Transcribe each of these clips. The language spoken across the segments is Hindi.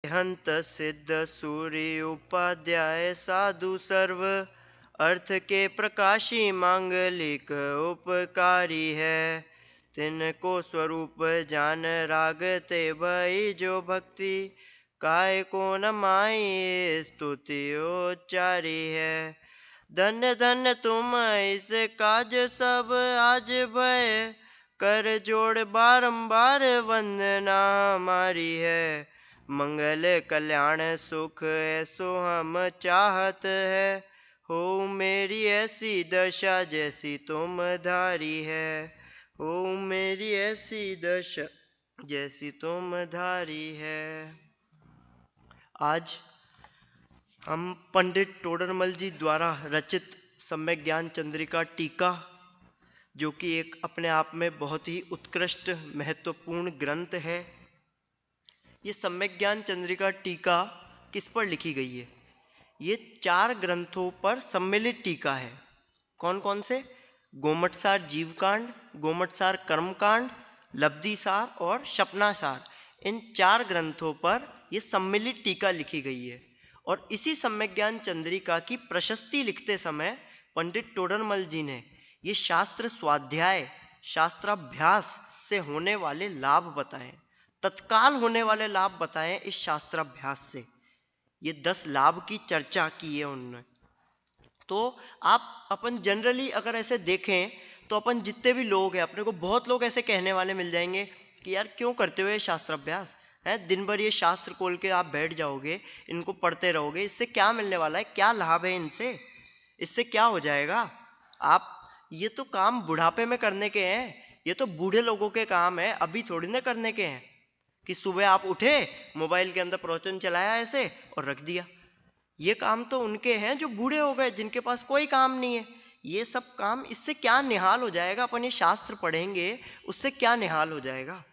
हंत सिद्ध सूर्य उपाध्याय साधु सर्व अर्थ के प्रकाशी मांगलिक उपकारी है। तिनको स्वरूप जान राग ते भई जो भक्ति काय को न माई स्तुति उच्चारी है। धन्य धन्य तुम इस काज सब आज भय कर जोड़ बारंबार वंदना हमारी है। मंगल कल्याण सुख ऐसो हम चाहत है हो मेरी ऐसी दशा जैसी तुम धारी है। हो मेरी ऐसी दशा जैसी तुम धारी है। आज हम पंडित टोडरमल जी द्वारा रचित सम्यक ज्ञान चंद्रिका टीका, जो कि एक अपने आप में बहुत ही उत्कृष्ट महत्वपूर्ण ग्रंथ है। ये सम्यक ज्ञान चंद्रिका टीका किस पर लिखी गई है? ये 4 ग्रंथों पर सम्मिलित टीका है। कौन कौन से? गोमटसार जीवकांड, गोमटसार कर्मकांड, लब्धिसार और शपनासार। इन 4 ग्रंथों पर यह सम्मिलित टीका लिखी गई है। और इसी सम्यक ज्ञान चंद्रिका की प्रशस्ति लिखते समय पंडित टोडरमल जी ने ये शास्त्र स्वाध्याय, शास्त्राभ्यास से होने वाले लाभ बताए, तत्काल होने वाले लाभ बताए। इस शास्त्राभ्यास से ये 10 लाभ की चर्चा की है उन्होंने। तो आप अपन जनरली अगर ऐसे देखें तो अपन जितने भी लोग हैं, अपने को बहुत लोग ऐसे कहने वाले मिल जाएंगे कि यार क्यों करते हो ये शास्त्राभ्यास है, दिन भर ये शास्त्र खोल के आप बैठ जाओगे, इनको पढ़ते रहोगे, इससे क्या मिलने वाला है, क्या लाभ है इनसे, इससे क्या हो जाएगा? आप ये तो काम बुढ़ापे में करने के हैं, ये तो बूढ़े लोगों के काम है, अभी थोड़ी ना करने के हैं कि सुबह आप उठे, मोबाइल के अंदर प्रवचन चलाया ऐसे और रख दिया। ये काम तो उनके हैं जो बूढ़े हो गए, जिनके पास कोई काम नहीं है। ये सब काम, इससे क्या निहाल हो जाएगा? अपन ये शास्त्र पढ़ेंगे उससे क्या निहाल हो जाएगा?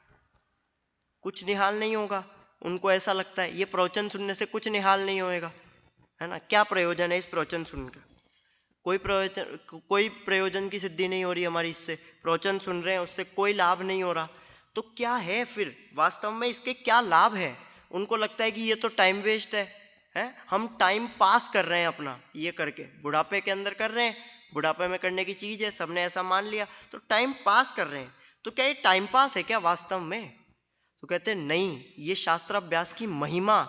कुछ निहाल नहीं होगा। उनको ऐसा लगता है ये प्रवचन सुनने से कुछ निहाल नहीं होएगा, है ना। क्या प्रयोजन है इस प्रवचन सुनकर? कोई प्रयोजन की सिद्धि नहीं हो रही हमारी इससे। प्रवचन सुन रहे हैं, उससे कोई लाभ नहीं हो रहा। तो क्या है फिर वास्तव में इसके क्या लाभ है? उनको लगता है कि ये तो टाइम वेस्ट है, हम टाइम पास कर रहे हैं अपना ये करके, बुढ़ापे के अंदर कर रहे हैं, बुढ़ापे में करने की चीज़ है, सबने ऐसा मान लिया तो टाइम पास कर रहे हैं। तो क्या ये टाइम पास है क्या वास्तव में? तो कहते हैं नहीं, ये शास्त्राभ्यास की महिमा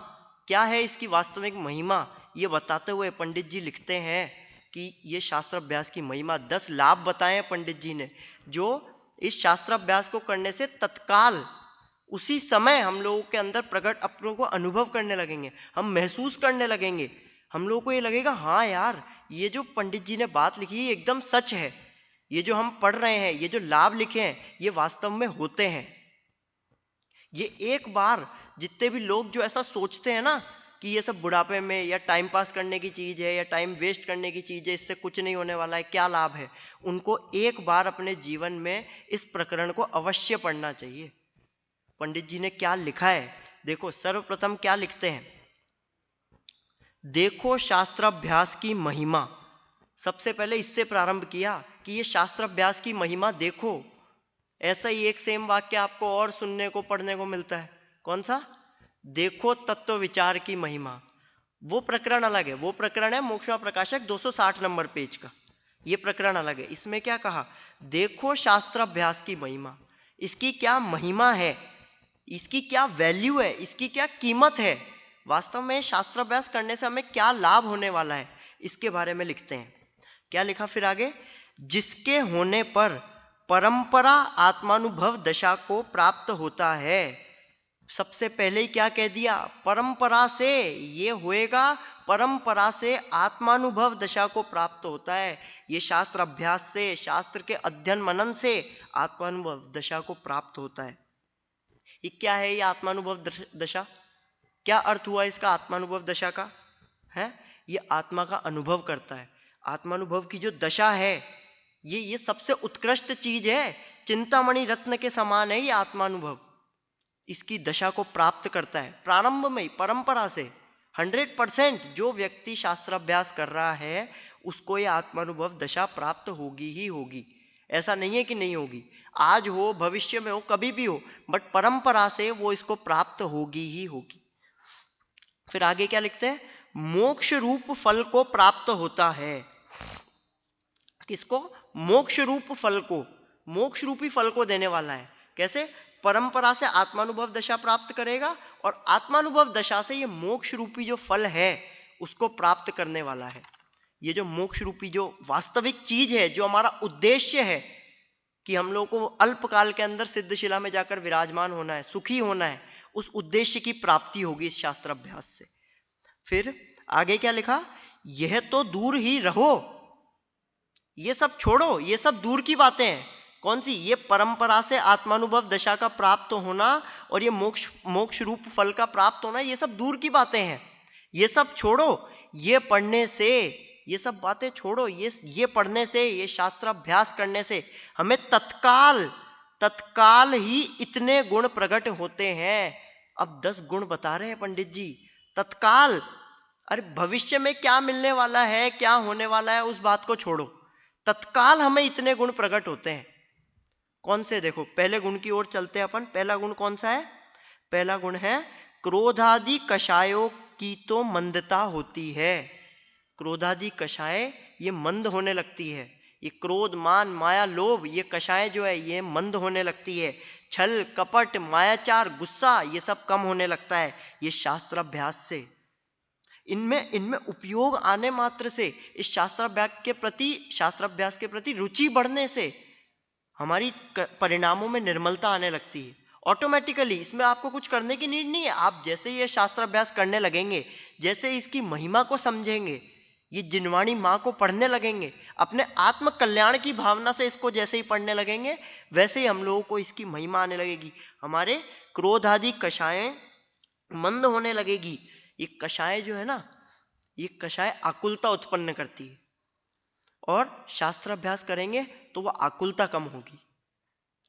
क्या है, इसकी वास्तविक महिमा ये बताते हुए पंडित जी लिखते हैं कि ये शास्त्राभ्यास की महिमा 10 लाभ बताए पंडित जी ने, जो इस शास्त्राभ्यास को करने से तत्काल उसी समय हम लोगों के अंदर प्रकट, अपनों को अनुभव करने लगेंगे, हम महसूस करने लगेंगे। हम लोगों को ये लगेगा हाँ यार, ये जो पंडित जी ने बात लिखी है एकदम सच है, ये जो हम पढ़ रहे हैं, ये जो लाभ लिखे हैं ये वास्तव में होते हैं। ये एक बार जितने भी लोग जो ऐसा सोचते हैं ना कि ये सब बुढ़ापे में या टाइम पास करने की चीज़ है या टाइम वेस्ट करने की चीज़ है, इससे कुछ नहीं होने वाला है, क्या लाभ है, उनको एक बार अपने जीवन में इस प्रकरण को अवश्य पढ़ना चाहिए। पंडित जी ने क्या लिखा है देखो। सर्वप्रथम क्या लिखते हैं? देखो शास्त्राभ्यास की महिमा। सबसे पहले इससे प्रारंभ किया कि ये शास्त्राभ्यास की महिमा देखो। ऐसा ही एक सेम वाक्य आपको और सुनने को, पढ़ने को मिलता है। कौन सा? देखो तत्व विचार की महिमा। वो प्रकरण अलग है, वो प्रकरण है मोक्षा प्रकाशक 260 नंबर पेज का, ये प्रकरण अलग है। इसमें क्या कहा? देखो शास्त्राभ्यास की महिमा, इसकी क्या महिमा है, इसकी क्या वैल्यू है, इसकी क्या कीमत है, वास्तव में शास्त्राभ्यास करने से हमें क्या लाभ होने वाला है, इसके बारे में लिखते हैं। क्या लिखा फिर आगे? जिसके होने पर परंपरा आत्मानुभव दशा को प्राप्त होता है। सबसे पहले ही क्या कह दिया? परंपरा से ये होएगा, परंपरा से आत्मानुभव दशा को प्राप्त होता है। ये शास्त्र अभ्यास से, शास्त्र के अध्ययन मनन से आत्मानुभव दशा को प्राप्त होता है। ये क्या है ये आत्मानुभव दशा? क्या अर्थ हुआ इसका आत्मानुभव दशा का? है ये आत्मा का अनुभव करता है। आत्मानुभव की जो दशा है ये सबसे उत्कृष्ट चीज है, चिंतामणि रत्न के समान है ये आत्मानुभव। इसकी दशा को प्राप्त करता है प्रारंभ में, परंपरा से। 100% जो व्यक्ति शास्त्राभ्यास कर रहा है उसको ये आत्मानुभव दशा प्राप्त होगी ही होगी। ऐसा नहीं है कि नहीं होगी, आज हो, भविष्य में हो, कभी भी हो, बट परंपरा से वो इसको प्राप्त होगी ही होगी। फिर आगे क्या लिखते हैं, मोक्ष रूप फल को प्राप्त होता है। किसको? मोक्ष रूप फल को, मोक्ष रूपी फल को देने वाला है। कैसे? परंपरा से आत्मानुभव दशा प्राप्त करेगा और आत्मानुभव दशा से ये मोक्ष रूपी जो फल है उसको प्राप्त करने वाला है। ये जो मोक्ष रूपी जो वास्तविक चीज है, जो हमारा उद्देश्य है कि हम लोगों को अल्पकाल के अंदर सिद्धशिला में जाकर विराजमान होना है, सुखी होना है, उस उद्देश्य की प्राप्ति होगी इस शास्त्र अभ्यास से। फिर आगे क्या लिखा, यह तो दूर ही रहो, ये सब छोड़ो, ये सब दूर की बातें हैं। कौन सी? ये परंपरा से आत्मानुभव दशा का प्राप्त होना और ये मोक्ष रूप फल का प्राप्त होना, ये सब दूर की बातें हैं। ये सब छोड़ो, ये पढ़ने से, ये सब बातें छोड़ो, ये पढ़ने से, ये शास्त्राभ्यास करने से हमें तत्काल ही इतने गुण प्रकट होते हैं। अब 10 गुण बता रहे हैं पंडित जी, तत्काल। अरे भविष्य में क्या मिलने वाला है, क्या होने वाला है, उस बात को छोड़ो, तत्काल हमें इतने गुण प्रकट होते हैं। कौन से? देखो, पहले गुण की ओर चलते हैं अपन। पहला गुण कौन सा है? पहला गुण है, क्रोधादि कषायों की तो मंदता होती है। क्रोधादि कषाय ये मंद होने लगती है। ये क्रोध, मान, माया, लोभ, ये कषाय जो है ये मंद होने लगती है। छल, कपट, मायाचार, गुस्सा, ये सब कम होने लगता है ये शास्त्राभ्यास से। इनमें उपयोग आने मात्र से, इस शास्त्राभ्यास के प्रति रुचि बढ़ने से हमारी परिणामों में निर्मलता आने लगती है ऑटोमेटिकली। इसमें आपको कुछ करने की नीड नहीं है। आप जैसे ये शास्त्राभ्यास करने लगेंगे, जैसे इसकी महिमा को समझेंगे, ये जिनवाणी माँ को पढ़ने लगेंगे, अपने आत्म कल्याण की भावना से इसको जैसे ही पढ़ने लगेंगे, वैसे ही हम लोगों को इसकी महिमा आने लगेगी। हमारे क्रोध आदि कषायें मंद होने लगेगी। ये कषाय जो है ना, ये कषाय आकुलता उत्पन्न करती है, और शास्त्राभ्यास करेंगे तो वह आकुलता कम होगी।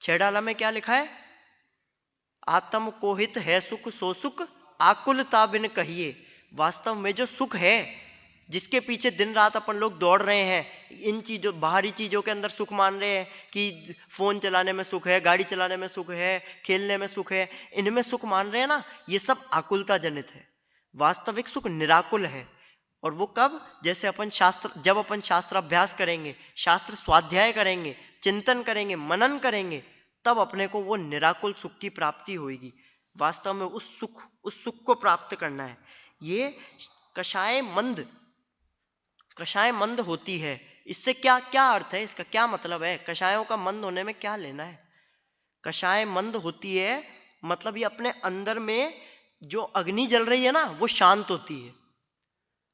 छेड़ाला में क्या लिखा है? आत्म कोहित है सुख सो सुख, आकुलता बिन कहिए। वास्तव में जो सुख है, जिसके पीछे दिन रात अपन लोग दौड़ रहे हैं, इन चीज़ों, बाहरी चीज़ों के अंदर सुख मान रहे हैं कि फ़ोन चलाने में सुख है, गाड़ी चलाने में सुख है, खेलने में सुख है, इनमें सुख मान रहे हैं ना, ये सब आकुलता जनित है। वास्तविक सुख निराकुल है। और वो कब? जैसे जब अपन शास्त्राभ्यास करेंगे, शास्त्र स्वाध्याय करेंगे, चिंतन करेंगे, मनन करेंगे, तब अपने को वो निराकुल सुख की प्राप्ति होगी। वास्तव में उस सुख को प्राप्त करना है। ये कषाय मंद होती है। इससे क्या क्या अर्थ है, इसका क्या मतलब है? कषायों का मंद होने में क्या लेना है? कषाय मंद होती है मतलब ये अपने अंदर में जो अग्नि जल रही है ना, वो शांत होती है।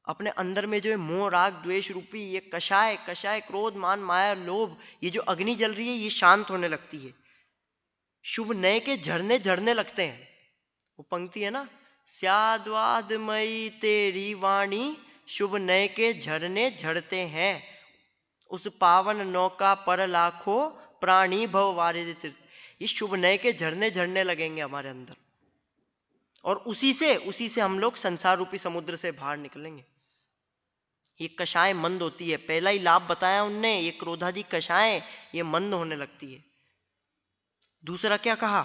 अपने अंदर में जो मोह, राग, द्वेष रूपी ये कषाय क्रोध, मान, माया, लोभ, ये जो अग्नि जल रही है, ये शांत होने लगती है। शुभ नए के झरने झरने लगते हैं। वो पंक्ति है ना, स्याद्वादमयी तेरी वाणी, शुभ नए के झरने झरते हैं, उस पावन नौका पर लाखों प्राणी भव वारिद तीर्थ। ये शुभ नए के झरने झरने लगेंगे हमारे अंदर, और उसी से हम लोग संसार रूपी समुद्र से बाहर निकलेंगे। ये कषाय मंद होती है। पहला ही लाभ बताया उनने, ये क्रोधादि कषाय ये मंद होने लगती है। दूसरा क्या कहा?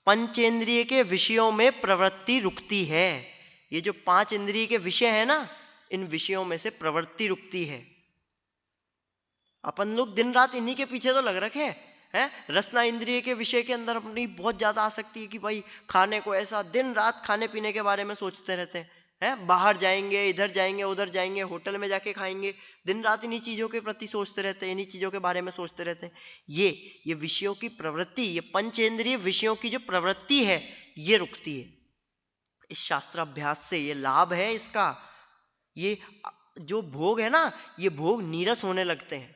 पंचेंद्रिय के विषयों में प्रवृत्ति रुकती है। ये जो 5 इंद्रिय के विषय है ना, इन विषयों में से प्रवृत्ति रुकती है। अपन लोग दिन रात इन्हीं के पीछे तो लग रखे हैं। रसना इंद्रिय के विषय के अंदर अपनी बहुत ज्यादा आसक्ति है कि भाई खाने को, ऐसा दिन रात खाने पीने के बारे में सोचते रहते हैं। बाहर जाएंगे, इधर जाएंगे, उधर जाएंगे, होटल में जाके खाएंगे, दिन रात इन्हीं चीज़ों के प्रति सोचते रहते हैं, इन्हीं चीज़ों के बारे में सोचते रहते हैं। ये विषयों की प्रवृत्ति, ये पंचेंद्रिय विषयों की जो प्रवृत्ति है, ये रुकती है इस शास्त्राभ्यास से। ये लाभ है इसका। ये जो भोग है ना, ये भोग नीरस होने लगते हैं।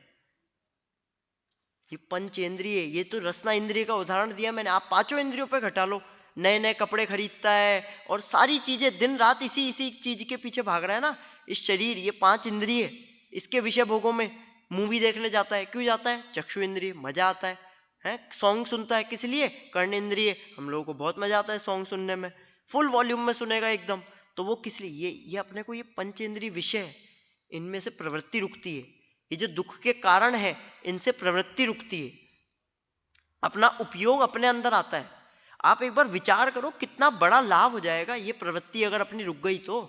ये पंचेंद्रिय, ये तो रसना इंद्रिय का उदाहरण दिया मैंने। आप 5 इंद्रियों पे घटा लो, नए नए कपड़े खरीदता है और सारी चीजें, दिन रात इसी चीज के पीछे भाग रहा है ना। इस शरीर, ये 5 इंद्रिय, इसके विषय भोगों में मूवी देखने जाता है। क्यों जाता है? चक्षु इंद्रिय, मजा आता है। सॉन्ग सुनता है, किस लिए? कर्ण इंद्रिय, हम लोगों को बहुत मजा आता है सॉन्ग सुनने में, फुल वॉल्यूम में सुनेगा एकदम। तो वो किस लिए? ये अपने को, ये पंचेंद्रिय विषय है, इनमें से प्रवृत्ति रुकती है। ये जो दुख के कारण है, इनसे प्रवृत्ति रुकती है, अपना उपयोग अपने अंदर आता है। आप एक बार विचार करो कितना बड़ा लाभ हो जाएगा ये प्रवृत्ति अगर अपनी रुक गई तो,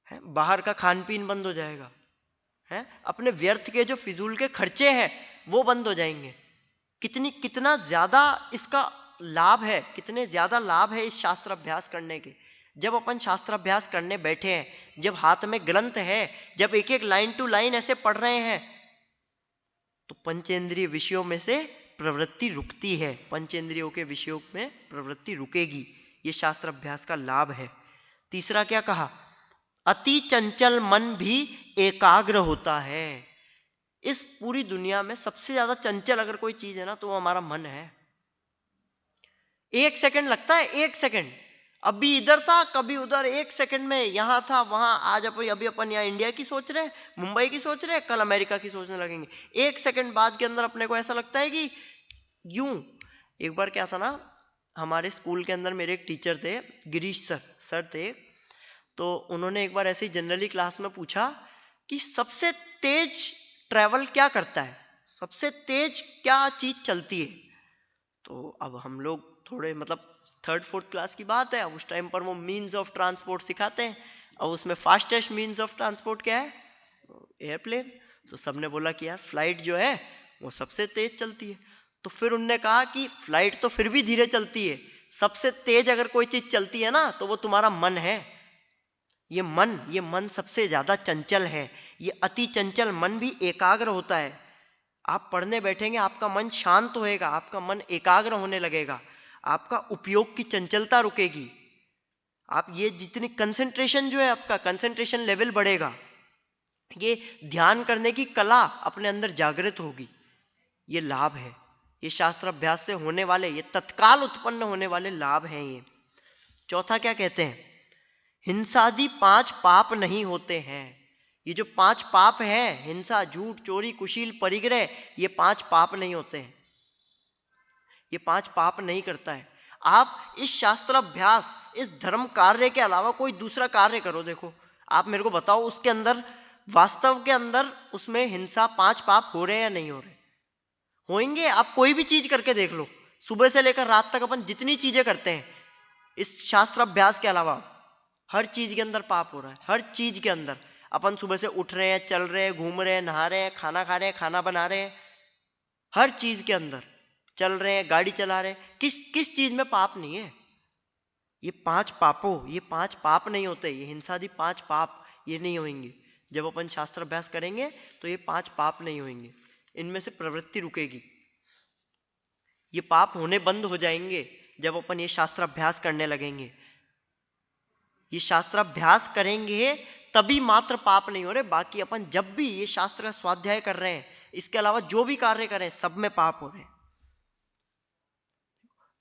है बाहर का खान पीन बंद हो जाएगा, है अपने व्यर्थ के जो फिजूल के खर्चे हैं वो बंद हो जाएंगे। कितना ज्यादा इसका लाभ है, कितने ज्यादा लाभ है इस शास्त्र अभ्यास करने के। जब अपन शास्त्र अभ्यास करने बैठे हैं, जब हाथ में ग्रंथ है, जब एक एक लाइन टू लाइन ऐसे पढ़ रहे हैं, तो पंचेंद्रिय विषयों में से प्रवृत्ति रुकती है, पंचेंद्रियों के विषयों में प्रवृत्ति रुकेगी। ये शास्त्र अभ्यास का लाभ है। तीसरा क्या कहा, अति चंचल मन भी एकाग्र होता है। इस पूरी दुनिया में सबसे ज्यादा चंचल अगर कोई चीज है ना तो वो हमारा मन है। एक सेकंड लगता है, एक सेकंड, अभी इधर था कभी उधर, एक सेकंड में यहां था वहां। आज अभी अपन यहाँ इंडिया की सोच रहे हैं, मुंबई की सोच रहे हैं, कल अमेरिका की सोचने लगेंगे। एक सेकंड बाद के अंदर अपने को ऐसा लगता है कि यूं। एक बार क्या था ना, हमारे स्कूल के अंदर मेरे एक टीचर थे, गिरीश सर थे। तो उन्होंने एक बार ऐसे ही जनरली क्लास में पूछा कि सबसे तेज ट्रैवल क्या करता है, सबसे तेज क्या चीज चलती है। तो अब हम लोग थोड़े मतलब थर्ड फोर्थ क्लास की बात है, अब उस टाइम पर वो मीन्स ऑफ ट्रांसपोर्ट सिखाते हैं, और उसमें फास्टेस्ट मीन्स ऑफ ट्रांसपोर्ट क्या है, एयरप्लेन। तो सबने बोला कि यार फ्लाइट जो है वो सबसे तेज चलती है। तो फिर उनने कहा कि फ्लाइट तो फिर भी धीरे चलती है, सबसे तेज अगर कोई चीज चलती है ना तो वो तुम्हारा मन है। ये मन सबसे ज्यादा चंचल है। ये अति चंचल मन भी एकाग्र होता है। आप पढ़ने बैठेंगे, आपका मन शांत होएगा, आपका मन एकाग्र होने लगेगा, आपका उपयोग की चंचलता रुकेगी। आप ये जितनी कंसंट्रेशन जो है, आपका कंसंट्रेशन लेवल बढ़ेगा, ये ध्यान करने की कला अपने अंदर जागृत होगी। ये लाभ है, ये शास्त्र अभ्यास से होने वाले, ये तत्काल उत्पन्न होने वाले लाभ हैं ये। चौथा क्या कहते हैं, हिंसादि 5 पाप नहीं होते हैं। ये जो 5 पाप हैं, हिंसा, झूठ, चोरी, कुशील, परिग्रह, ये 5 पाप नहीं होते हैं, ये 5 पाप नहीं करता है। आप इस शास्त्र अभ्यास, इस धर्म कार्य के अलावा कोई दूसरा कार्य करो, देखो आप मेरे को बताओ उसके अंदर, वास्तव के अंदर उसमें हिंसा 5 पाप हो रहे हैं या नहीं हो रहे। होंगे, आप कोई भी चीज करके देख लो, सुबह से लेकर रात तक अपन जितनी चीजें करते हैं इस शास्त्र अभ्यास के अलावा, हर चीज के अंदर पाप हो रहा है। हर चीज के अंदर अपन सुबह से उठ रहे हैं, चल रहे हैं, घूम रहे हैं, नहा रहे हैं, खाना खा रहे हैं, खाना बना रहे हैं, हर चीज के अंदर चल रहे हैं, गाड़ी चला रहे हैं, किस चीज में पाप नहीं है। ये 5 पापों, ये 5 पाप नहीं होते, ये हिंसादि 5 पाप ये नहीं होंगे। जब अपन शास्त्र अभ्यास करेंगे तो ये 5 पाप नहीं होंगे, इनमें से प्रवृत्ति रुकेगी। ये पाप होने बंद हो जाएंगे जब अपन ये शास्त्र अभ्यास करने लगेंगे। ये शास्त्र अभ्यास करेंगे तभी मात्र पाप नहीं हो रहे, बाकी अपन जब भी ये शास्त्र का स्वाध्याय कर रहे हैं, इसके अलावा जो भी कार्य करें सब में पाप हो रहे हैं।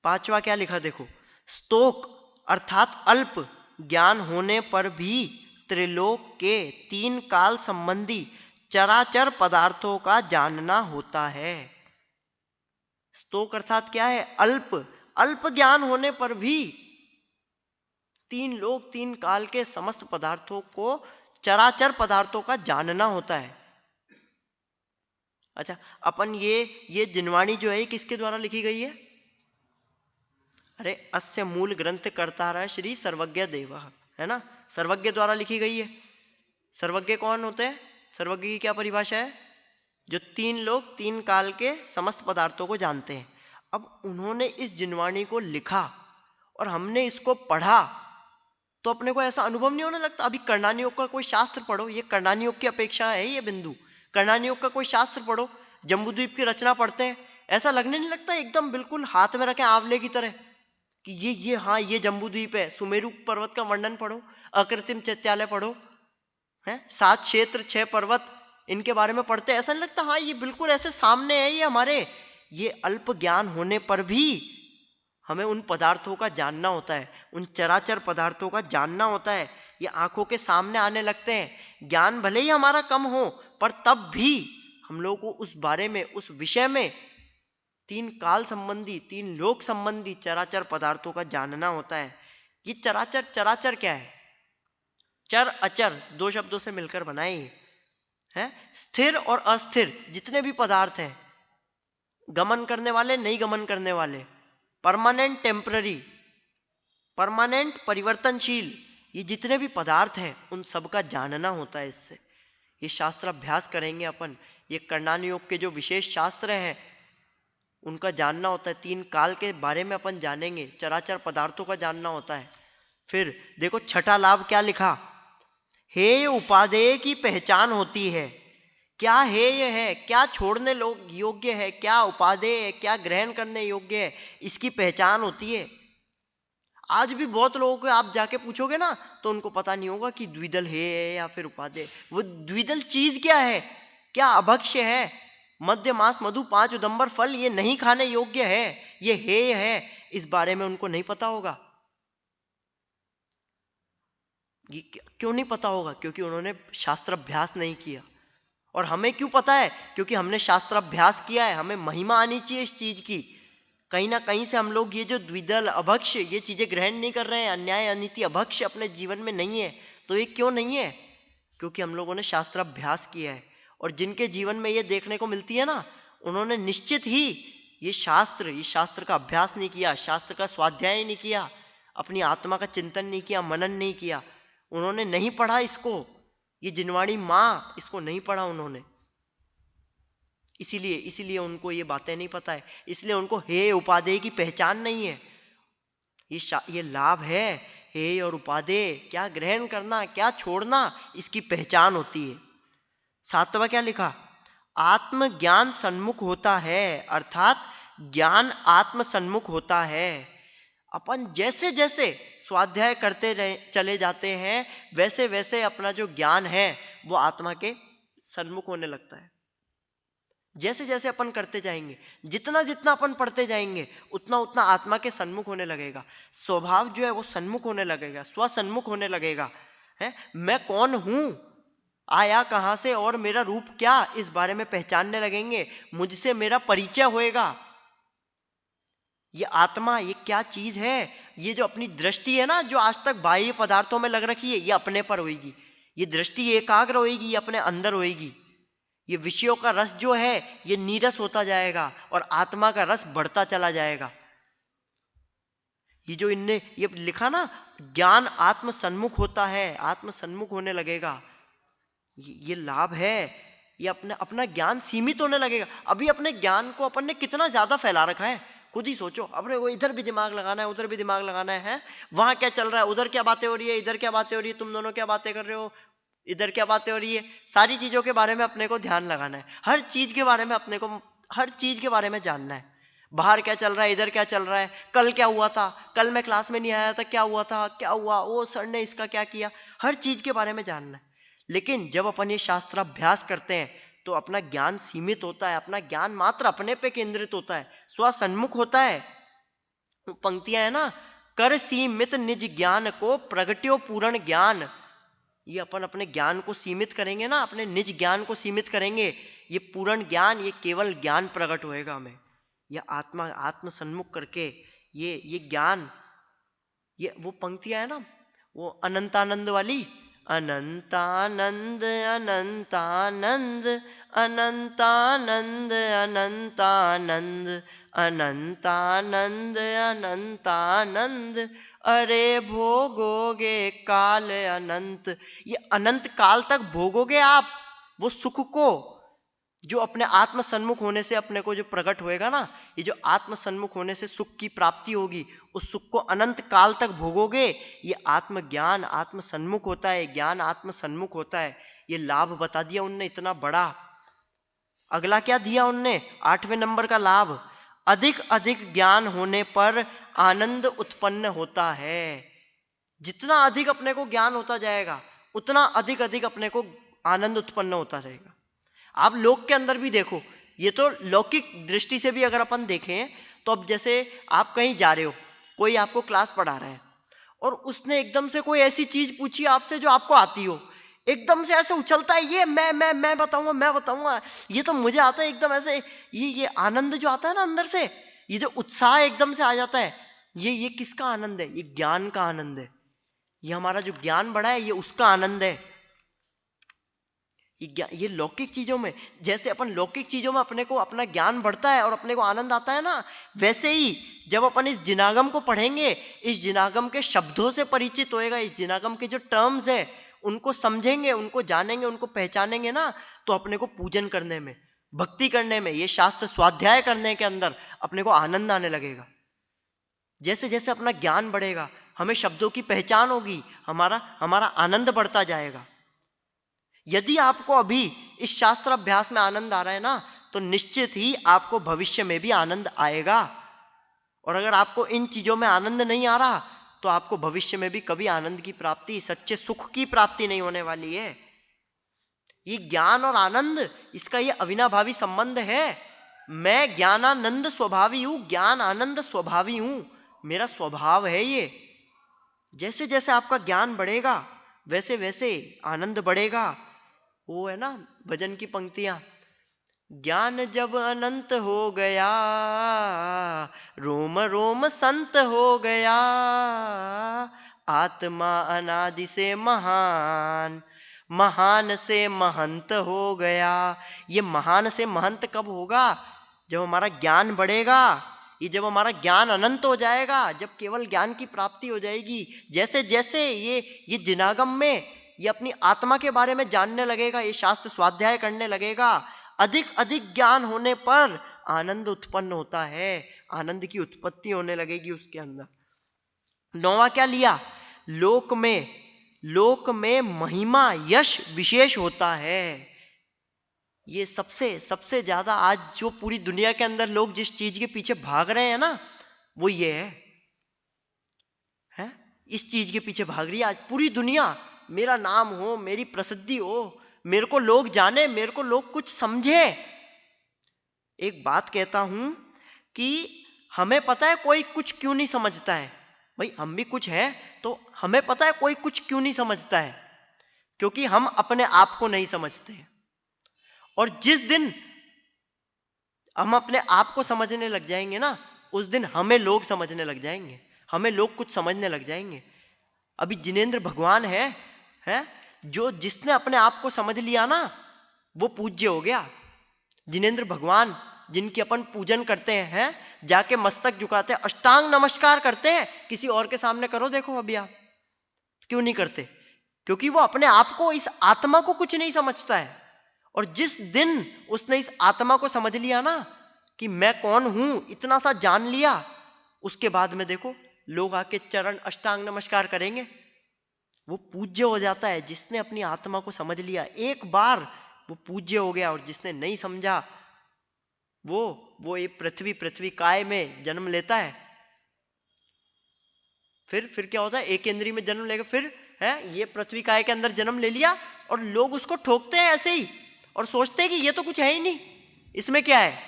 पांचवा क्या लिखा देखो, स्तोक अर्थात अल्प ज्ञान होने पर भी त्रिलोक के 3 काल संबंधी चराचर पदार्थों का जानना होता है। स्तोक अर्थात क्या है, अल्प ज्ञान होने पर भी 3 लोक 3 काल के समस्त पदार्थों को, चराचर पदार्थों का जानना होता है। अच्छा, अपन ये जिनवाणी जो है किसके द्वारा लिखी गई है, अरे अस्य मूल ग्रंथ कर्ता श्री सर्वज्ञ देव, है ना, सर्वज्ञ द्वारा लिखी गई है। सर्वज्ञ कौन होते हैं, सर्वज्ञ की क्या परिभाषा है, जो 3 लोग 3 काल के समस्त पदार्थों को जानते हैं। अब उन्होंने इस जिनवाणी को लिखा और हमने इसको पढ़ा तो अपने को ऐसा अनुभव नहीं होने लगता। अभी कर्णानी योग का कोई शास्त्र पढ़ो, ये कर्णानी योग की अपेक्षा है ये बिंदु, कर्णानी योग का कोई शास्त्र पढ़ो, जम्बूद्वीप की रचना पढ़ते हैं, ऐसा लगने नहीं लगता एकदम बिल्कुल हाथ में रखे आंवले की तरह कि ये हाँ ये जम्बूद्वीप है। सुमेरु पर्वत का वर्णन पढ़ो, अकृत्रिम चैत्यालय पढ़ो, है 7 क्षेत्र 6 पर्वत, इनके बारे में पढ़ते हैं, ऐसा नहीं लगता हाँ ये बिल्कुल ऐसे सामने है ये हमारे। ये अल्प ज्ञान होने पर भी हमें उन पदार्थों का जानना होता है, उन चराचर पदार्थों का जानना होता है। ये आंखों के सामने आने लगते हैं। ज्ञान भले ही हमारा कम हो पर तब भी हम लोगों को उस बारे में, उस विषय में 3 काल संबंधी 3 लोक संबंधी चराचर पदार्थों का जानना होता है। ये चराचर क्या है, चर अचर 2 शब्दों से मिलकर बनाए हैं। स्थिर और अस्थिर जितने भी पदार्थ हैं, गमन करने वाले नहीं गमन करने वाले, परमानेंट, टेम्पररी, परमानेंट, परिवर्तनशील, ये जितने भी पदार्थ हैं उन सब का जानना होता है। इससे ये शास्त्र अभ्यास करेंगे अपन। ये करणान योग के जो विशेष शास्त्र हैं उनका जानना होता है। 3 काल के बारे में अपन जानेंगे, चराचर पदार्थों का जानना होता है। फिर देखो छठा लाभ क्या लिखा, हेय उपादेय की पहचान होती है। क्या हेय है, क्या छोड़ने योग्य है, क्या उपादेय है, क्या ग्रहण करने योग्य है, इसकी पहचान होती है। आज भी बहुत लोगों को आप जाके पूछोगे ना तो उनको पता नहीं होगा कि द्विदल हेय है या फिर उपादेय। वो द्विदल चीज क्या है, क्या अभक्ष्य है, मध्य मास मधु 5 उदंबर फल, ये नहीं खाने योग्य है, ये हेय है, इस बारे में उनको नहीं पता होगा। ये क्यों नहीं पता होगा? क्योंकि उन्होंने शास्त्र अभ्यास नहीं किया। और हमें क्यों पता है? क्योंकि हमने शास्त्र अभ्यास किया है। हमें महिमा आनी चाहिए इस चीज की। कहीं ना कहीं से हम लोग ये जो द्विदल अभक्ष्य ये चीजें ग्रहण नहीं कर रहे हैं, अन्याय अनीति अभक्ष्य अपने जीवन में नहीं है। तो ये क्यों नहीं है? क्योंकि हम लोगों ने शास्त्र अभ्यास किया है। और जिनके जीवन में ये देखने को मिलती है ना, उन्होंने निश्चित ही ये शास्त्र का अभ्यास नहीं किया, शास्त्र का स्वाध्याय नहीं किया, अपनी आत्मा का चिंतन नहीं किया, मनन नहीं किया, उन्होंने नहीं पढ़ा इसको। ये जिनवाणी माँ, इसको नहीं पढ़ा उन्होंने। इसीलिए उनको ये बातें नहीं पता है, इसलिए उनको हेय उपादेय की पहचान नहीं है। ये लाभ है, हेय और उपादेय, क्या ग्रहण करना क्या छोड़ना, इसकी पहचान होती है। 7वां क्या लिखा, आत्मज्ञान सन्मुख होता है, अर्थात ज्ञान आत्म सन्मुख होता है। अपन जैसे जैसे स्वाध्याय करते चले जाते हैं वैसे वैसे अपना जो ज्ञान है वो आत्मा के सन्मुख होने लगता है। जैसे जैसे अपन करते जाएंगे, जितना जितना अपन पढ़ते जाएंगे उतना उतना आत्मा के सन्मुख होने लगेगा। स्वभाव जो है वो सन्मुख होने लगेगा, स्वसन्मुख होने लगेगा। है मैं कौन हूं, आया कहां से और मेरा रूप क्या, इस बारे में पहचानने लगेंगे। मुझसे मेरा परिचय होएगा। ये आत्मा ये क्या चीज है, ये जो अपनी दृष्टि है ना, जो आज तक बाह्य पदार्थों में लग रखी है, ये अपने पर होएगी। ये दृष्टि एकाग्र होएगी, ये अपने अंदर होएगी। ये विषयों का रस जो है ये नीरस होता जाएगा और आत्मा का रस बढ़ता चला जाएगा। ये जो इनने ये लिखा ना, ज्ञान आत्म सन्मुख होता है, आत्म सन्मुख होने लगेगा, ये लाभ है। ये अपना ज्ञान सीमित होने लगेगा। अभी अपने ज्ञान को अपन ने कितना ज्यादा फैला रखा है, खुद ही सोचो। अपने को इधर भी दिमाग लगाना है, उधर भी दिमाग लगाना है, वहां क्या चल रहा है, उधर क्या बातें हो रही है, इधर क्या बातें हो रही है, तुम दोनों क्या बातें कर रहे हो, इधर क्या बातें हो रही है, सारी चीजों के बारे में अपने को ध्यान लगाना है। हर चीज के बारे में अपने को, हर चीज के बारे में जानना है। बाहर क्या चल रहा है, इधर क्या चल रहा है, कल क्या हुआ था, कल मैं क्लास में नहीं आया था, क्या हुआ था, क्या हुआ, वो सर ने इसका क्या किया, हर चीज के बारे में जानना है। लेकिन जब अपन ये शास्त्र अभ्यास करते हैं तो अपना ज्ञान सीमित होता है, अपना ज्ञान मात्र अपने पे केंद्रित होता है, स्वसन्मुख होता है। पंक्तियां है ना, कर सीमित निज ज्ञान को प्रगट्यो पूर्ण ज्ञान। ये अपन अपने ज्ञान को सीमित करेंगे ना, अपने निज ज्ञान को सीमित करेंगे, ये पूर्ण ज्ञान, ये केवल ज्ञान प्रकट होएगा हमें। यह आत्मा आत्म सन्मुख करके ये ज्ञान, ये वो पंक्तियां है ना, वो अनंतानंद वाली, अनंतानंद अनंतानंद अनंतानंद अनंतानंद अनंतानंद अनंतानंद अरे भोगोगे काल अनंत। ये अनंत काल तक भोगोगे आप वो सुख को, जो अपने आत्म सन्मुख होने से अपने को जो प्रकट होएगा ना, ये जो आत्म सन्मुख होने से सुख की प्राप्ति होगी, उस सुख को अनंत काल तक भोगोगे। ये आत्मज्ञान आत्म सन्मुख होता है, ज्ञान आत्म सन्मुख होता है। ये लाभ बता दिया उनने इतना बड़ा। अगला क्या दिया उनने, 8वें नंबर का लाभ, अधिक अधिक ज्ञान होने पर आनंद उत्पन्न होता है। जितना अधिक अपने को ज्ञान होता जाएगा उतना अधिक अधिक अपने को आनंद उत्पन्न होता रहेगा। आप लोक के अंदर भी देखो, ये तो लौकिक दृष्टि से भी अगर अपन देखें तो अब जैसे आप कहीं जा रहे हो, कोई आपको क्लास पढ़ा रहा है और उसने एकदम से कोई ऐसी चीज पूछी आपसे जो आपको आती हो, एकदम से ऐसे उछलता है, ये मैं बताऊंगा, ये तो मुझे आता है, एकदम ऐसे ये आनंद जो आता है ना अंदर से, ये जो उत्साह एकदम से आ जाता है, ये किसका आनंद है? ये ज्ञान का आनंद है। ये हमारा जो ज्ञान बढ़ा है ये उसका आनंद है। ये लौकिक चीजों में, जैसे अपन लौकिक चीजों में अपने को अपना ज्ञान बढ़ता है और अपने को आनंद आता है ना, वैसे ही जब अपन इस जिनागम को पढ़ेंगे, इस जिनागम के शब्दों से परिचित होएगा, इस जिनागम के जो टर्म्स है उनको समझेंगे, उनको जानेंगे, उनको पहचानेंगे ना, तो अपने को पूजन करने में, भक्ति करने में, ये शास्त्र स्वाध्याय करने के अंदर अपने को आनंद आने लगेगा। जैसे जैसे अपना ज्ञान बढ़ेगा, हमें शब्दों की पहचान होगी, हमारा आनंद बढ़ता जाएगा। यदि आपको अभी इस शास्त्र अभ्यास में आनंद आ रहा है ना, तो निश्चित ही आपको भविष्य में भी आनंद आएगा। और अगर आपको इन चीजों में आनंद नहीं आ रहा, तो आपको भविष्य में भी कभी आनंद की प्राप्ति, सच्चे सुख की प्राप्ति नहीं होने वाली है। ये ज्ञान और आनंद, इसका ये अविनाभावी संबंध है। मैं ज्ञानानंद स्वभावी हूं, ज्ञान आनंद स्वभावी हूं, मेरा स्वभाव है ये। जैसे जैसे आपका ज्ञान बढ़ेगा, वैसे वैसे आनंद बढ़ेगा। वो है ना भजन की पंक्तियां, ज्ञान जब अनंत हो गया, रोम रोम संत हो गया, आत्मा अनादि से महान, महान से महंत हो गया। ये महान से महंत कब होगा? जब हमारा ज्ञान बढ़ेगा, ये जब हमारा ज्ञान अनंत हो जाएगा, जब केवल ज्ञान की प्राप्ति हो जाएगी। जैसे जैसे ये जिनागम में ये अपनी आत्मा के बारे में जानने लगेगा, ये शास्त्र स्वाध्याय करने लगेगा, अधिक अधिक ज्ञान होने पर आनंद उत्पन्न होता है, आनंद की उत्पत्ति होने लगेगी उसके अंदर। 9वां क्या लिया? लोक में महिमा यश विशेष होता है। ये सबसे ज्यादा आज जो पूरी दुनिया के अंदर लोग जिस चीज के पीछे भाग रहे हैं ना, वो ये है? इस चीज के पीछे भाग रही है आज पूरी दुनिया। मेरा नाम हो, मेरी प्रसिद्धि हो, मेरे को लोग जाने, मेरे को लोग कुछ समझे। एक बात कहता हूं कि हमें पता है कोई कुछ क्यों नहीं समझता है। भाई हम भी कुछ है, तो हमें पता है कोई कुछ क्यों नहीं समझता है, क्योंकि हम अपने आप को नहीं समझते हैं। और जिस दिन हम अपने आप को समझने लग जाएंगे ना, उस दिन हमें लोग समझने लग जाएंगे, हमें लोग कुछ समझने लग जाएंगे। अभी जिनेंद्र भगवान है जो जिसने अपने आप को समझ लिया ना, वो पूज्य हो गया। जिनेंद्र भगवान जिनकी अपन पूजन करते हैं, जाके मस्तक झुकाते हैं, अष्टांग नमस्कार करते हैं, किसी और के सामने करो देखो अभी आप, क्यों नहीं करते? क्योंकि वो अपने आप को, इस आत्मा को कुछ नहीं समझता है। और जिस दिन उसने इस आत्मा को समझ लिया ना कि मैं कौन हूं, इतना सा जान लिया, उसके बाद में देखो लोग आके चरण अष्टांग नमस्कार करेंगे, वो पूज्य हो जाता है। जिसने अपनी आत्मा को समझ लिया एक बार, वो पूज्य हो गया। और जिसने नहीं समझा, वो ये पृथ्वी काय में जन्म लेता है। फिर क्या होता है? एक केंद्री में जन्म लेगा, फिर है ये पृथ्वी काय के अंदर जन्म ले लिया, और लोग उसको ठोकते हैं ऐसे ही, और सोचते हैं कि ये तो कुछ है ही नहीं, इसमें क्या है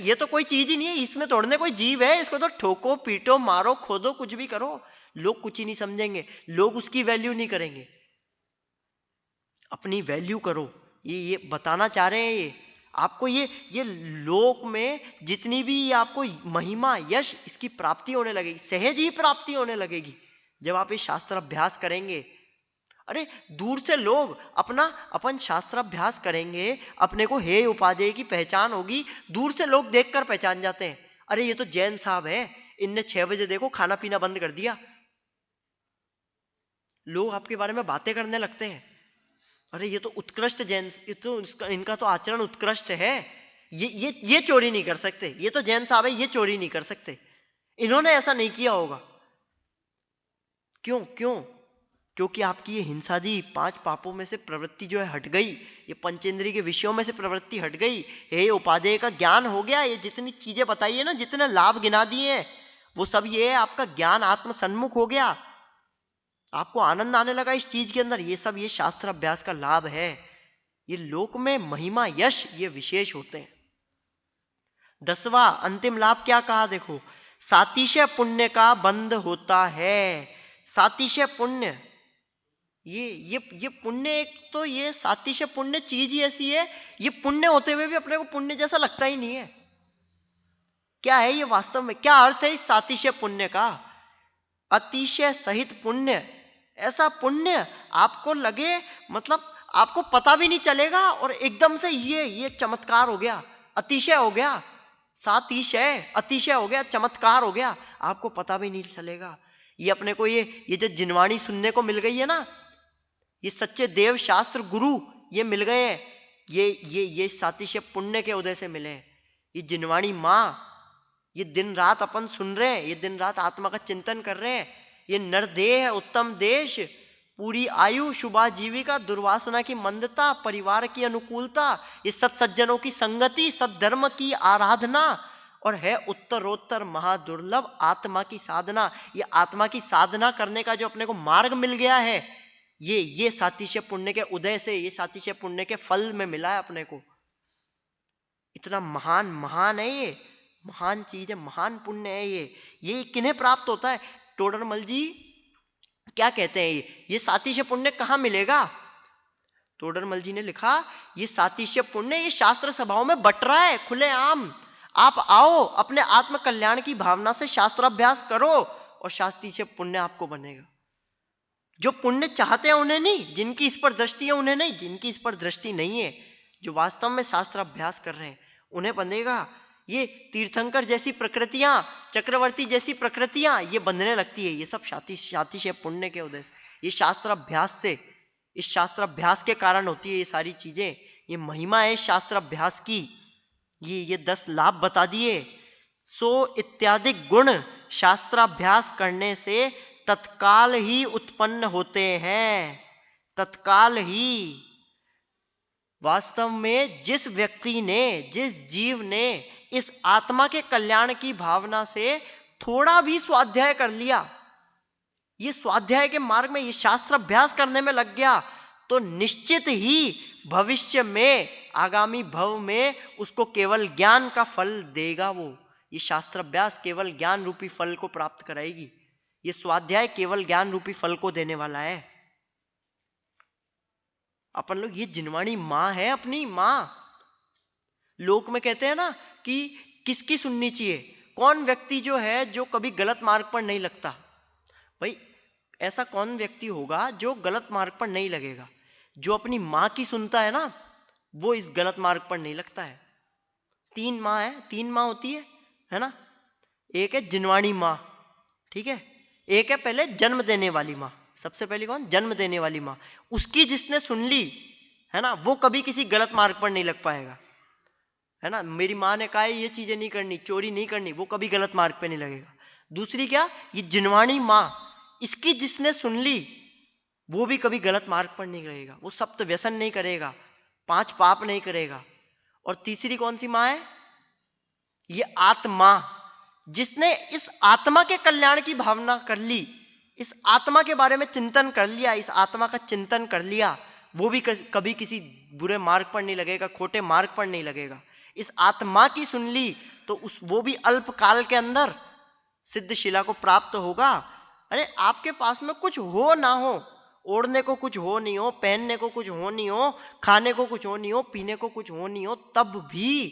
ये तो कोई चीज ही नहीं है, इसमें तोड़ने कोई जीव है, इसको तो ठोको, पीटो, मारो, खोदो, कुछ भी करो, लोग कुछ ही नहीं समझेंगे, लोग उसकी वैल्यू नहीं करेंगे। अपनी वैल्यू करो, ये बताना चाह रहे हैं ये आपको। ये लोक में जितनी भी आपको महिमा यश इसकी प्राप्ति होने लगेगी, सहज ही प्राप्ति होने लगेगी जब आप ये शास्त्र अभ्यास करेंगे। अरे दूर से लोग अपन शास्त्राभ्यास करेंगे, अपने को हे उपादेय की पहचान होगी, दूर से लोग देखकर पहचान जाते हैं, अरे ये तो जैन साहब है, इनने 6 बजे देखो खाना पीना बंद कर दिया। लोग आपके बारे में बातें करने लगते हैं, अरे ये तो उत्कृष्ट जैन, ये तो इनका तो आचरण उत्कृष्ट है, ये चोरी नहीं कर सकते, ये तो जैन साहब है, ये चोरी नहीं कर सकते, इन्होंने ऐसा नहीं किया होगा। क्यों? क्योंकि आपकी ये हिंसादी 5 पापों में से प्रवृत्ति जो है हट गई, ये पंचेंद्रिय के विषयों में से प्रवृत्ति हट गई, हे उपादेय का ज्ञान हो गया। ये जितनी चीजें बताई है ना, जितने लाभ गिना दिए हैं, वो सब ये है, आपका ज्ञान आत्म सन्मुख हो गया, आपको आनंद आने लगा इस चीज के अंदर। ये सब ये शास्त्र अभ्यास का लाभ है। ये लोक में महिमा यश ये विशेष होते हैं। 10वां अंतिम लाभ क्या कहा देखो, सातिशय पुण्य का बंध होता है। सातिशय पुण्य, ये पुण्य, एक तो ये सातिशय पुण्य चीज ही ऐसी है, ये पुण्य होते हुए भी अपने को पुण्य जैसा लगता ही नहीं है। क्या है ये वास्तव में, क्या अर्थ है इस सातिशय पुण्य का? अतिशय सहित पुण्य, ऐसा पुण्य आपको लगे, मतलब आपको पता भी नहीं चलेगा और एकदम से ये चमत्कार हो गया, अतिशय हो गया, सातिशय अतिशय हो गया, चमत्कार हो गया, आपको पता भी नहीं चलेगा। ये अपने को ये जो जिनवाणी सुनने को मिल गई है ना, ये सच्चे देव शास्त्र गुरु ये मिल गए हैं, ये सातिशय पुण्य के उदय से मिले हैं। ये जिनवाणी माँ, ये दिन रात अपन सुन रहे हैं, ये दिन रात आत्मा का चिंतन कर रहे हैं। ये नरदेह है, उत्तम देश, पूरी आयु, शुभा जीविका, दुर्वासना की मंदता, परिवार की अनुकूलता, ये सज्जनों की संगति, सद्धर्म की आराधना, और है उत्तरोत्तर महादुर्लभ आत्मा की साधना। ये आत्मा की साधना करने का जो अपने को मार्ग मिल गया है, ये सातिशय पुण्य के उदय से, ये सातिशय पुण्य के फल में मिला है अपने को। इतना महान है ये, महान चीज है, महान पुण्य है ये किन्हें प्राप्त होता है? टोडरमल जी क्या कहते हैं, ये सातिशय पुण्य कहाँ मिलेगा? टोडरमल जी ने लिखा, ये सातिशय पुण्य ये शास्त्र सभाओं में बट रहा है खुले आम। आप आओ, अपने आत्म कल्याण की भावना से शास्त्राभ्यास करो और सातिशय पुण्य आपको बनेगा। जो पुण्य चाहते हैं उन्हें नहीं, जिनकी इस पर दृष्टि है उन्हें नहीं, जिनकी इस पर दृष्टि नहीं है, जो वास्तव में शास्त्राभ्यास कर रहे हैं उन्हें बंधेगा। ये तीर्थंकर जैसी प्रकृतियां, चक्रवर्ती जैसी प्रकृतियां ये बंधने लगती है। ये सब सातिशय पुण्य के उदय से, ये शास्त्राभ्यास से, इस शास्त्राभ्यास के कारण होती है ये सारी चीजें। ये महिमा है शास्त्राभ्यास की। ये 10 लाभ बता दिए। सो इत्यादि गुण शास्त्राभ्यास करने से तत्काल ही उत्पन्न होते हैं, तत्काल ही। वास्तव में जिस व्यक्ति ने, जिस जीव ने इस आत्मा के कल्याण की भावना से थोड़ा भी स्वाध्याय कर लिया, ये स्वाध्याय के मार्ग में, ये शास्त्र अभ्यास करने में लग गया, तो निश्चित ही भविष्य में, आगामी भव में उसको केवल ज्ञान का फल देगा। वो ये शास्त्र अभ्यास केवल ज्ञान रूपी फल को प्राप्त कराएगी। ये स्वाध्याय केवल ज्ञान रूपी फल को देने वाला है। अपन लोग, ये जिनवाणी माँ है, अपनी माँ। लोक में कहते हैं ना कि किसकी सुननी चाहिए, कौन व्यक्ति जो है जो कभी गलत मार्ग पर नहीं लगता। भाई ऐसा कौन व्यक्ति होगा जो गलत मार्ग पर नहीं लगेगा? जो अपनी माँ की सुनता है ना, वो इस गलत मार्ग पर नहीं लगता है। 3 माँ है, 3 माँ होती है ना। एक है जिनवाणी माँ, ठीक है। एक है पहले जन्म देने वाली माँ। सबसे पहले कौन? जन्म देने वाली माँ। उसकी जिसने सुन ली है ना, वो कभी किसी गलत मार्ग पर नहीं लग पाएगा, है ना। मेरी माँ ने कहा ये चीजें नहीं करनी, चोरी नहीं करनी, वो कभी गलत मार्ग पे नहीं लगेगा। दूसरी क्या, ये जिनवाणी माँ, इसकी जिसने सुन ली वो भी कभी गलत मार्ग पर नहीं लगेगा, वो सप्त व्यसन नहीं करेगा, 5 पाप नहीं करेगा। और तीसरी कौन सी माँ है? ये आत्मा, जिसने इस आत्मा के कल्याण की भावना कर ली, इस आत्मा के बारे में चिंतन कर लिया, इस आत्मा का चिंतन कर लिया, वो भी कभी किसी बुरे मार्ग पर नहीं लगेगा, खोटे मार्ग पर नहीं लगेगा। इस आत्मा की सुन ली तो वो भी अल्प काल के अंदर सिद्ध शिला को प्राप्त होगा। अरे आपके पास में कुछ हो ना हो, ओढ़ने को कुछ हो नहीं हो, पहनने को कुछ हो नहीं हो, खाने को कुछ हो नहीं हो, पीने को कुछ हो नहीं हो, तब भी,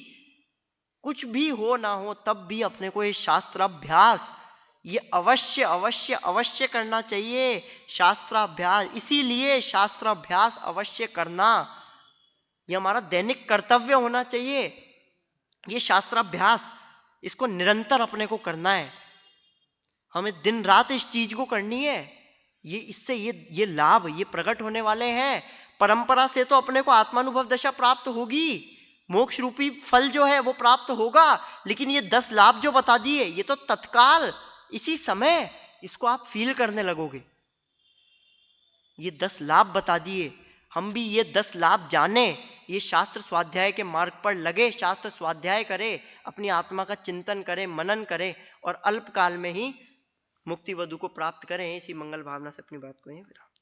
कुछ भी हो ना हो, तब भी अपने को ये शास्त्राभ्यास ये अवश्य अवश्य अवश्य करना चाहिए। शास्त्राभ्यास, इसीलिए शास्त्राभ्यास अवश्य करना ये हमारा दैनिक कर्तव्य होना चाहिए। ये शास्त्राभ्यास, इसको निरंतर अपने को करना है, हमें दिन रात इस चीज को करनी है। ये इससे ये लाभ ये प्रकट होने वाले हैं। परंपरा से तो अपने को आत्मानुभव दशा प्राप्त होगी, मोक्ष रूपी फल जो है वो प्राप्त होगा, लेकिन ये 10 लाभ जो बता दिए ये तो तत्काल, इसी समय इसको आप फील करने लगोगे। ये 10 लाभ बता दिए, हम भी ये 10 लाभ जाने, ये शास्त्र स्वाध्याय के मार्ग पर लगे, शास्त्र स्वाध्याय करें, अपनी आत्मा का चिंतन करें, मनन करें और अल्प काल में ही मुक्ति वधु को प्राप्त करें। इसी मंगल भावना से अपनी बात को यहीं विराम।